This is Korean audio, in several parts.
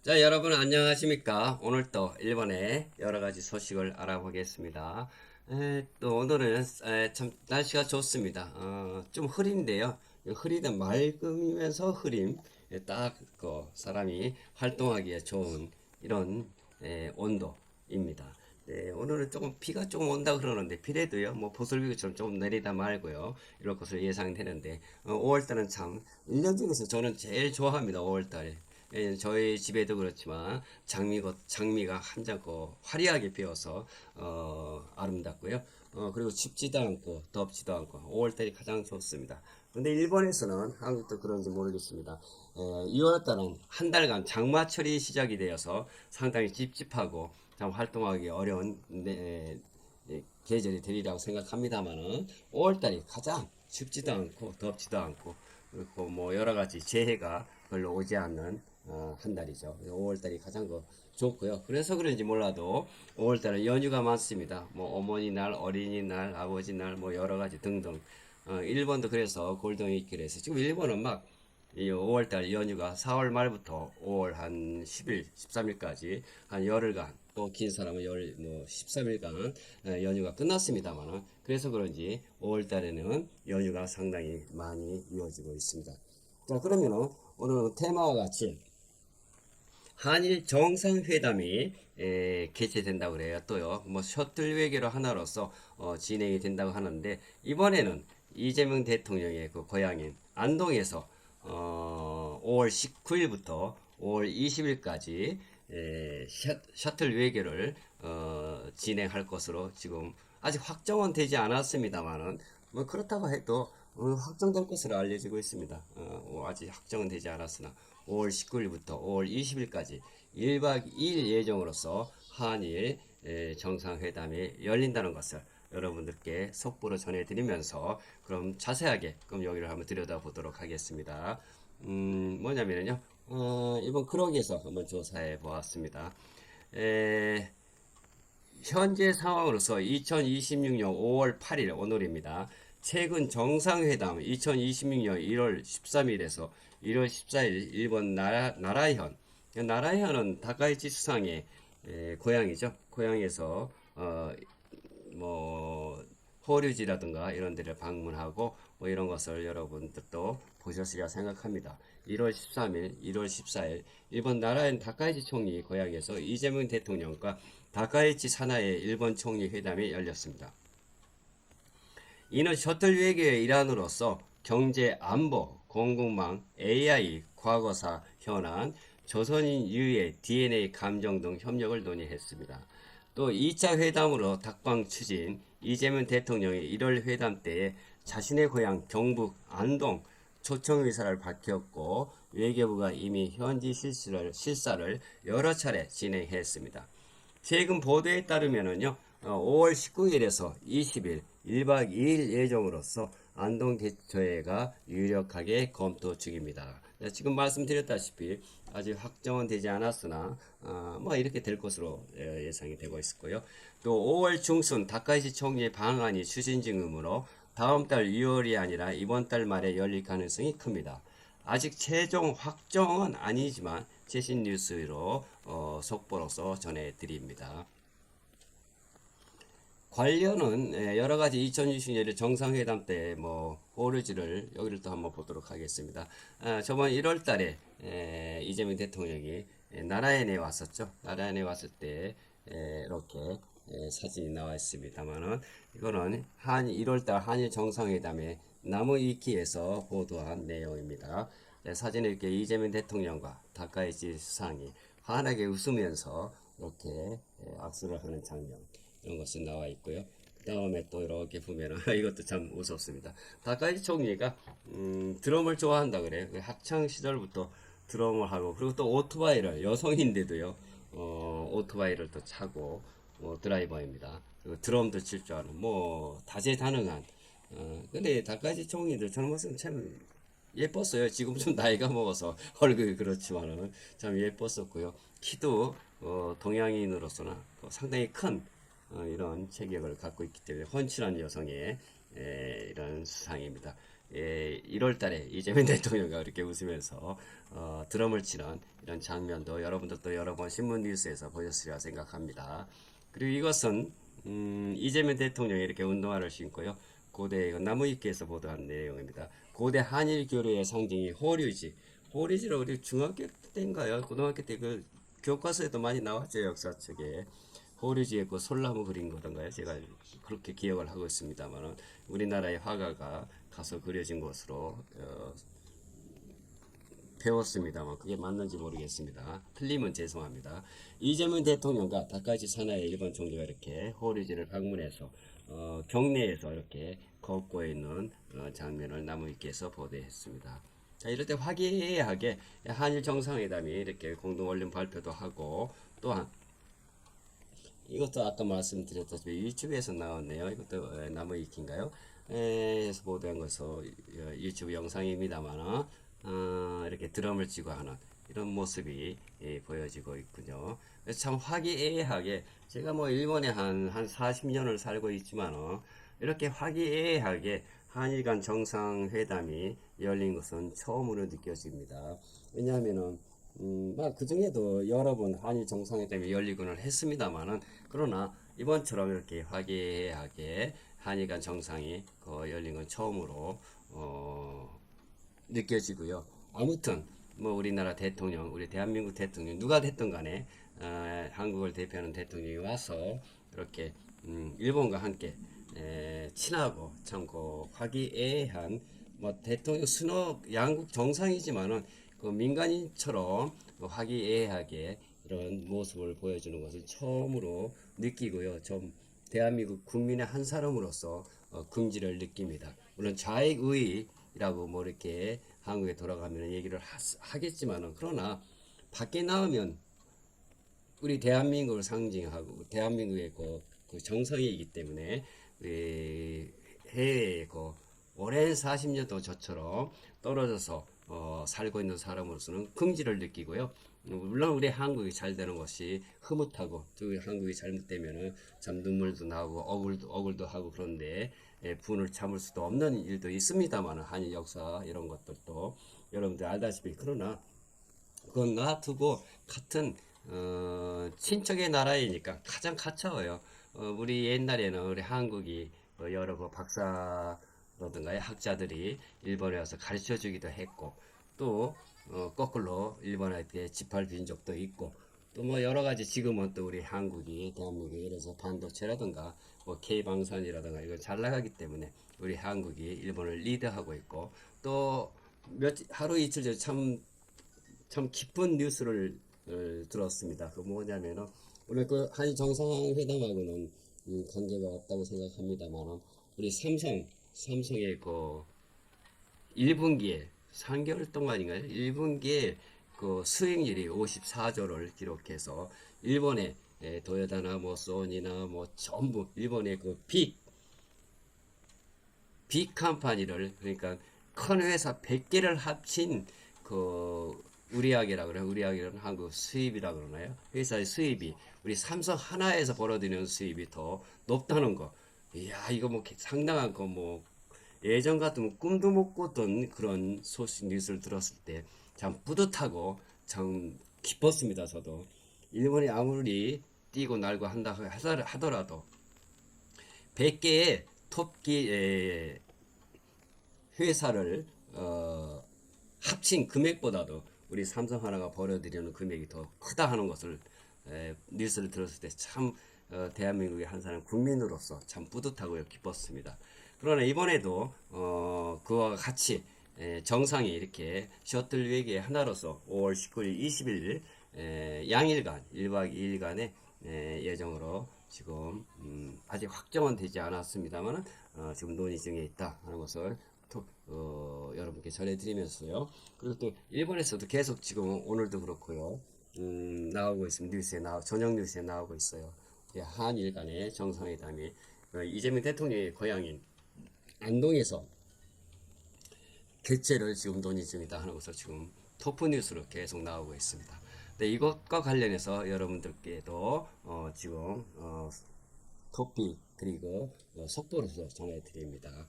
자, 여러분 안녕하십니까? 오늘 또 일본의 여러 가지 소식을 알아보겠습니다. 또 오늘은 참 날씨가 좋습니다. 좀 흐린데요. 흐리든 맑으면서 흐림, 딱그 사람이 활동하기에 좋은 이런 온도입니다. 네, 오늘은 조금 비가 조금 온다 그러는데 비례도요 뭐 보슬비구처럼 조금 내리다 말고요 이럴 것으로 예상되는데 5월달은 참 1년 중에서 저는 제일 좋아합니다. 5월달에 저희 집에도 그렇지만 장미가 한창 화려하게 피어서 아름답고요. 그리고 춥지도 않고 덥지도 않고 5월달이 가장 좋습니다. 근데 일본에서는 한국도 그런지 모르겠습니다. 2월달은 한 달간 장마철이 시작이 되어서 상당히 찝찝하고 참 활동하기 어려운 계절이 되리라고 생각합니다만은 5월달이 가장 춥지도 않고 덥지도 않고 그리고 뭐 여러 가지 재해가 별로 오지 않는 한 달이죠. 5월달이 가장 좋고요. 그래서 그런지 몰라도 5월달은 연휴가 많습니다. 뭐 어머니날, 어린이날, 아버지날, 뭐 여러 가지 등등. 일본도 그래서 골든위크를 해서 지금 일본은 막 이 5월달 연휴가 4월 말부터 5월 한 10일, 13일까지 한 열흘간 또 긴 사람은 뭐 13일간 연휴가 끝났습니다만은 그래서 그런지 5월달에는 연휴가 상당히 많이 이어지고 있습니다. 자, 그러면은 오늘 테마와 같이 한일 정상회담이 개최된다고 그래요. 또요, 뭐 셔틀 외교로 하나로서 진행이 된다고 하는데 이번에는 이재명 대통령의 그 고향인 안동에서 5월 19일부터 5월 20일까지 셔틀 외교를 진행할 것으로 지금 아직 확정은 되지 않았습니다만은 뭐 그렇다고 해도 확정될 것으로 알려지고 있습니다. 아직 확정은 되지 않았으나 5월 19일부터 5월 20일까지 1박 2일 예정으로서 한일 정상회담이 열린다는 것을 여러분들께 속보로 전해드리면서 그럼 자세하게 그럼 여기를 한번 들여다보도록 하겠습니다. 뭐냐면요, 이번 크록에서 한번 조사해 보았습니다. 에, 현재 상황으로서 2026년 5월 8일 오늘입니다. 최근 정상회담 2026년 1월 13일에서 1월 14일 일본 나라현은 다카이치 수상의 고향이죠. 고향에서 뭐 호류지라든가 이런 데를 방문하고 뭐 이런 것을 여러분들도 보셨으리라 생각합니다. 1월 13일, 1월 14일 일본 나라현 다카이치 총리 고향에서 이재명 대통령과 다카이치 사나의 일본 총리 회담이 열렸습니다. 이는 셔틀 외교의 일환으로서 경제, 안보, 공급망, AI, 과거사, 현안, 조선인 유해, DNA 감정 등 협력을 논의했습니다. 또 2차 회담으로 닥방 추진 이재명 대통령이 1월 회담 때 자신의 고향 경북 안동 초청 의사를 밝혔고 외교부가 이미 현지 실사를 여러 차례 진행했습니다. 최근 보도에 따르면은요, 5월 19일에서 20일 1박 2일 예정으로서 안동 개최가 유력하게 검토 중입니다. 지금 말씀드렸다시피 아직 확정은 되지 않았으나 뭐 이렇게 될 것으로 예상이 되고 있고요. 또 5월 중순 다카이시 총리의 방한이 추진 중이므로 다음 달 6월이 아니라 이번 달 말에 열릴 가능성이 큽니다. 아직 최종 확정은 아니지만 최신 뉴스로 속보로서 전해드립니다. 관련은 여러 가지 2020년 정상회담 때 뭐 호르지를 여기를 또 한번 보도록 하겠습니다. 저번 1월 달에 이재명 대통령이 나라연에 왔었죠. 나라연에 왔을 때 이렇게 사진이 나와 있습니다만은 이거는 1월 달 한일 정상회담에 나무위키에서 보도한 내용입니다. 사진에 이렇게 이재명 대통령과 다카이치 수상이 환하게 웃으면서 이렇게 악수를 하는 장면 이런 것이 나와 있고요. 그 다음에 또 이렇게 보면은 이것도 참 무섭습니다. 다카이치 총리가 드럼을 좋아한다 그래요. 학창 시절부터 드럼을 하고 그리고 또 오토바이를 여성인데도요. 오토바이를 또 차고 드라이버입니다. 그리고 드럼도 칠 줄 아는 뭐 다재다능한. 근데 다카이치 총리들 저는 모습은 참 예뻤어요. 지금 좀 나이가 먹어서 얼굴이 그렇지만은 참 예뻤었고요. 키도 동양인으로서는 상당히 큰 이런 체격을 갖고 있기 때문에 훤칠한 여성의 이런 수상입니다. 1월 달에 이재명 대통령과 이렇게 웃으면서 드럼을 치는 이런 장면도 여러분들도 여러 번 신문 뉴스에서 보셨으리라 생각합니다. 그리고 이것은 이재명 대통령이 이렇게 운동화를 신고요. 고대 나무위키에서 보도한 내용입니다. 고대 한일 교류의 상징이 호류지. 호류지로 우리 중학교 때인가요? 고등학교 때 그 교과서에도 많이 나왔죠, 역사 책에. 호류지에 그 솔나무 그린 거던가요? 제가 그렇게 기억을 하고 있습니다만 우리나라의 화가가 가서 그려진 것으로 배웠습니다만 그게 맞는지 모르겠습니다. 틀리면 죄송합니다. 이재명 대통령과 다카이치 사나이 일본 총리가 이렇게 호리지를 방문해서 경내에서 이렇게 걷고 있는 장면을 나무위키에서 보도했습니다. 자, 이럴 때 화기애애하게 한일 정상회담이 이렇게 공동언론 발표도 하고 또한 이것도 아까 말씀드렸다시피 유튜브에서 나왔네요. 이것도 나무위키인가요? 에서 보도한 것은 유튜브 영상입니다만 이렇게 드럼을 치고 하는 이런 모습이 보여지고 있군요. 참 화기애애하게 제가 뭐 일본에 한 40년을 살고 있지만 이렇게 화기애애하게 한일 간 정상회담이 열린 것은 처음으로 느껴집니다. 왜냐하면은 그 중에도 여러 번 한일 정상회담이 열리고는 했습니다만은 그러나 이번처럼 이렇게 화기애애하게 한일 간 정상이 열린 건 처음으로 느껴지고요. 아무튼 뭐 우리나라 대통령, 우리 대한민국 대통령 누가 됐든 간에 한국을 대표하는 대통령이 와서 이렇게 일본과 함께 친하고 참고 화기애애한 뭐 대통령 순호 양국 정상이지만은 그 민간인처럼 화기애애하게 이런 모습을 보여주는 것을 처음으로 느끼고요. 좀 대한민국 국민의 한 사람으로서 긍지를 느낍니다. 물론 좌익의라고 뭐 이렇게 한국에 돌아가면 얘기를 하겠지만은 그러나 밖에 나오면 우리 대한민국을 상징하고 대한민국의 그 정성이기 때문에 우리 해외에 그 오랜 40년도 저처럼 떨어져서 살고 있는 사람으로서는 긍지를 느끼고요. 물론 우리 한국이 잘 되는 것이 흐뭇하고 또 한국이 잘못되면은 참 눈물도 나고 억울도 하고 그런데 분을 참을 수도 없는 일도 있습니다만 한일 역사 이런 것들도 여러분들 알다시피 그러나 그건 놔두고 같은 친척의 나라이니까 가장 가까워요. 우리 옛날에는 우리 한국이 여러 그 박사라든가 학자들이 일본에 와서 가르쳐 주기도 했고 또 거꾸로 일본한테 짓밟힌 적도 있고 또 뭐 여러 가지 지금은 또 우리 한국이 대한민국이 이래서 반도체라든가 뭐 K방산이라든가 이거 잘 나가기 때문에 우리 한국이 일본을 리드하고 있고 또 하루 이틀 전에 참 기쁜 뉴스를 들었습니다. 그 뭐냐면은 오늘 그 한일 정상회담하고는 관계가 없다고 생각합니다만 우리 삼성의 그 1분기에 3개월 동안인가요? 1분기에 그 수익률이 54조를 기록해서 일본의 도요타나 뭐 소니나 뭐 전부 일본의 그 빅 컴퍼니를 그러니까 큰 회사 100개를 합친 그 우리학이라 그래요. 우리학이라는 한국 수입이라 그러나요? 회사의 수입이 우리 삼성 하나에서 벌어들이는 수입이 더 높다는 거. 이야, 이거 뭐 상당한 거 뭐 예전 같으면 꿈도 못 꿨던 그런 소식 뉴스를 들었을 때 참 뿌듯하고 참 기뻤습니다. 저도 일본이 아무리 뛰고 날고 한다 하더라도 100개의 톱기 회사를 합친 금액보다도 우리 삼성 하나가 벌어들이는 금액이 더 크다 하는 것을 뉴스를 들었을 때 참 대한민국의 한 사람 국민으로서 참 뿌듯하고 기뻤습니다. 그러나 이번에도 그와 같이 정상이 이렇게 셔틀 외계 하나로서 5월 19일, 20일 양일간 1박 2일간의 예정으로 지금 아직 확정은 되지 않았습니다만 지금 논의 중에 있다 하는 것을 여러분께 전해드리면서요. 그리고 또 일본에서도 계속 지금 오늘도 그렇고요. 나오고 있습니다. 저녁 뉴스에 나오고 있어요. 한일 간의 정상회담이 이재명 대통령의 고향인 안동에서 개최를 지금 논의 중이다 하는 것을 지금 토프 뉴스로 계속 나오고 있습니다. 네, 이것과 관련해서 여러분들께도 지금 토픽 그리고 속보로서 전해드립니다.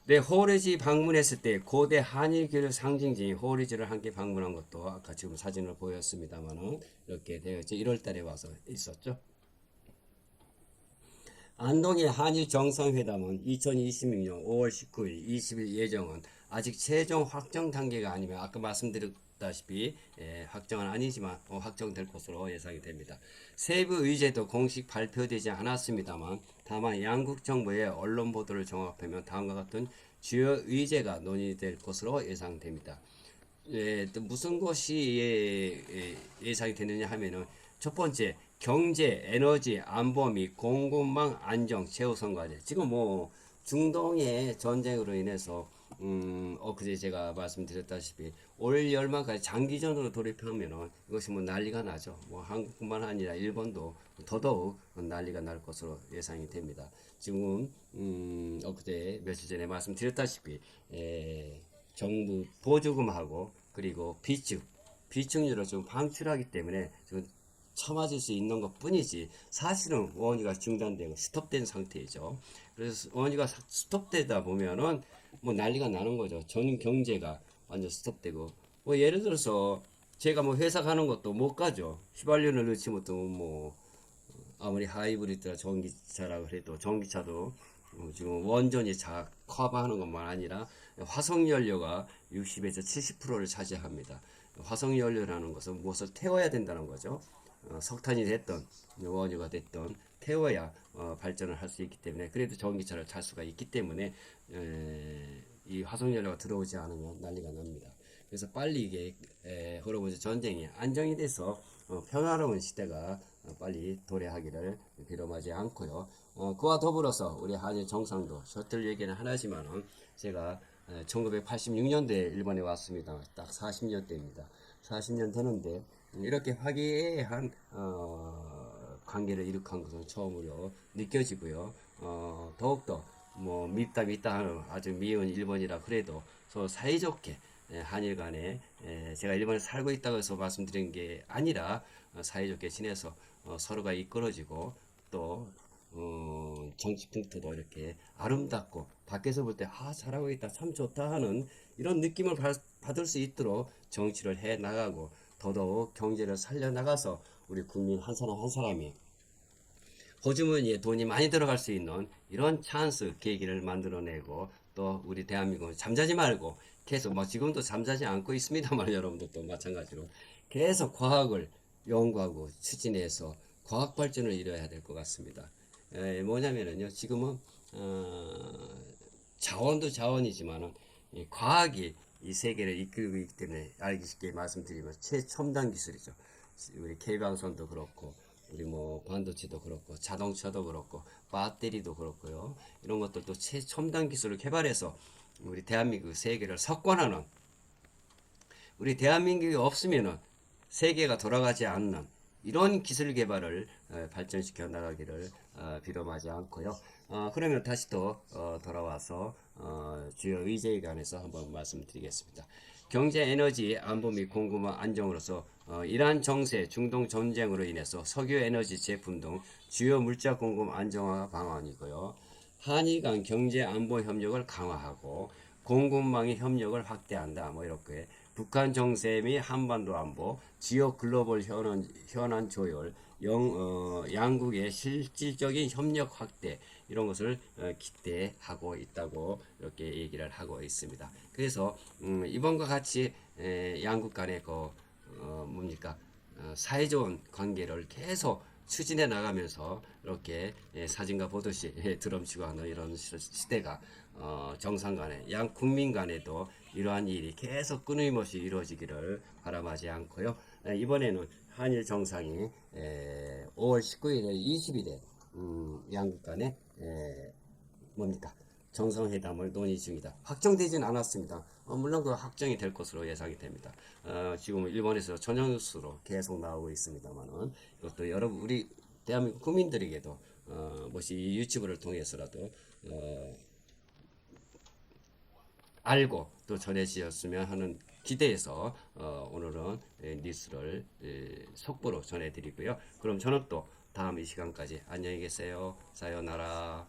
네, 호리지 방문했을 때 고대 한일 교류 상징지인 호리지를 함께 방문한 것도 아까 지금 사진을 보였습니다만은 이렇게 되었죠. 1월 달에 와서 있었죠. 안동의 한일 정상회담은 2026년 5월 19일, 20일 예정은 아직 최종 확정 단계가 아니면 아까 말씀드렸다시피 확정은 아니지만 확정될 것으로 예상이 됩니다. 세부 의제도 공식 발표되지 않았습니다만 다만 양국 정부의 언론 보도를 종합하면 다음과 같은 주요 의제가 논의될 것으로 예상됩니다. 또 무슨 것이 예상이 되느냐 하면은 첫 번째 경제, 에너지, 안보 및 공급망 안정 최우선 과제. 지금 뭐 중동의 전쟁으로 인해서 엊그제 제가 말씀드렸다시피 올 열만까지 장기전으로 돌입하면은 이것이 뭐 난리가 나죠. 뭐 한국뿐만 아니라 일본도 더더욱 난리가 날 것으로 예상이 됩니다. 지금 엊그제 며칠 전에 말씀드렸다시피 정부 보조금하고 그리고 비축률을 좀 방출하기 때문에 지금 처맞을 수 있는 것 뿐이지 사실은 원유가 중단되고 스톱된 상태이죠. 그래서 원유가 스톱되다 보면은 뭐 난리가 나는 거죠. 전 경제가 완전 스톱되고 뭐 예를 들어서 제가 뭐 회사 가는 것도 못 가죠. 휘발유를 넣지 못하면 뭐 아무리 하이브리드나 전기차라고 해도 전기차도 지금 원전이 커버하는 것만 아니라 화석연료가 60에서 70%를 차지합니다. 화석연료라는 것은 무엇을 태워야 된다는 거죠. 석탄이 됐던 원유가 됐던 태워야 발전을 할 수 있기 때문에 그래도 전기차를 탈 수가 있기 때문에 이 화석연료가 들어오지 않으면 난리가 납니다. 그래서 빨리 이게 호르무즈 전쟁이 안정이 돼서 평화로운 시대가 빨리 도래하기를 비롯하지 않고요. 그와 더불어서 우리 한일 정상도 셔틀 얘기는 하나지만은 제가 1986년도에 일본에 왔습니다. 딱 40년대입니다. 40년 되는데 이렇게 화기애애한 관계를 이룩한 것은 처음으로 느껴지고요. 더욱더 뭐 밉다 하는 아주 미운 일본이라 그래도 서로 사이좋게 한일 간에 제가 일본에 살고 있다고 해서 말씀드린 게 아니라 사이좋게 지내서 서로가 이끌어지고 또 정치 풍토도 이렇게 아름답고 밖에서 볼 때 잘하고 있다 참 좋다 하는 이런 느낌을 받을 수 있도록 정치를 해 나가고 더더욱 경제를 살려 나가서 우리 국민 한 사람 한 사람이 호주머니에 돈이 많이 들어갈 수 있는 이런 찬스 계기를 만들어내고 또 우리 대한민국은 잠자지 말고 계속 뭐 지금도 잠자지 않고 있습니다만 여러분들도 마찬가지로 계속 과학을 연구하고 추진해서 과학 발전을 이뤄야 될 것 같습니다. 뭐냐면은요 지금은 자원도 자원이지만은 과학이 이 세계를 이끌고 있기 때문에 알기 쉽게 말씀드리면 최첨단 기술이죠. 우리 K방선도 그렇고 우리 뭐 반도체도 그렇고 자동차도 그렇고 배터리도 그렇고요. 이런 것들도 최첨단 기술을 개발해서 우리 대한민국 세계를 석권하는 우리 대한민국이 없으면은 세계가 돌아가지 않는 이런 기술 개발을 발전시켜 나가기를 비dom하지 않고요. 그러면 다시 또 돌아와서 주요 의제에 관해서 한번 말씀드리겠습니다. 경제, 에너지, 안보 및 공급망 안정으로서 이러한 정세, 중동 전쟁으로 인해서 석유, 에너지, 제품 등 주요 물자 공급 안정화 방안이고요. 한일 간 경제 안보 협력을 강화하고 공급망의 협력을 확대한다. 뭐 이렇게 북한 정세 및 한반도 안보, 지역 글로벌 현안 조율, 양국의 실질적인 협력 확대 이런 것을 기대하고 있다고 이렇게 얘기를 하고 있습니다. 그래서 이번과 같이 양국 간의 뭡니까 사이좋은 관계를 계속 추진해 나가면서 이렇게 사진과 보듯이 드럼치고 하는 이런 시대가 정상 간에 양 국민 간에도 이러한 일이 계속 끊임없이 이루어지기를 바람하지 않고요. 이번에는 한일 정상이 5월 19일에 20일에 양국 간에 뭡니까 정상회담을 논의 중이다. 확정되진 않았습니다. 물론 그 확정이 될 것으로 예상이 됩니다. 지금 일본에서 전형 뉴스로 계속 나오고 있습니다만은 이것도 여러분 우리 대한민국 국민들에게도 뭐시 유튜브를 통해서라도 알고 또 전해지셨으면 하는 기대에서 오늘은 뉴스를 속보로 전해드리고요. 그럼 저는 또 다음 이 시간까지 안녕히 계세요. 사요나라.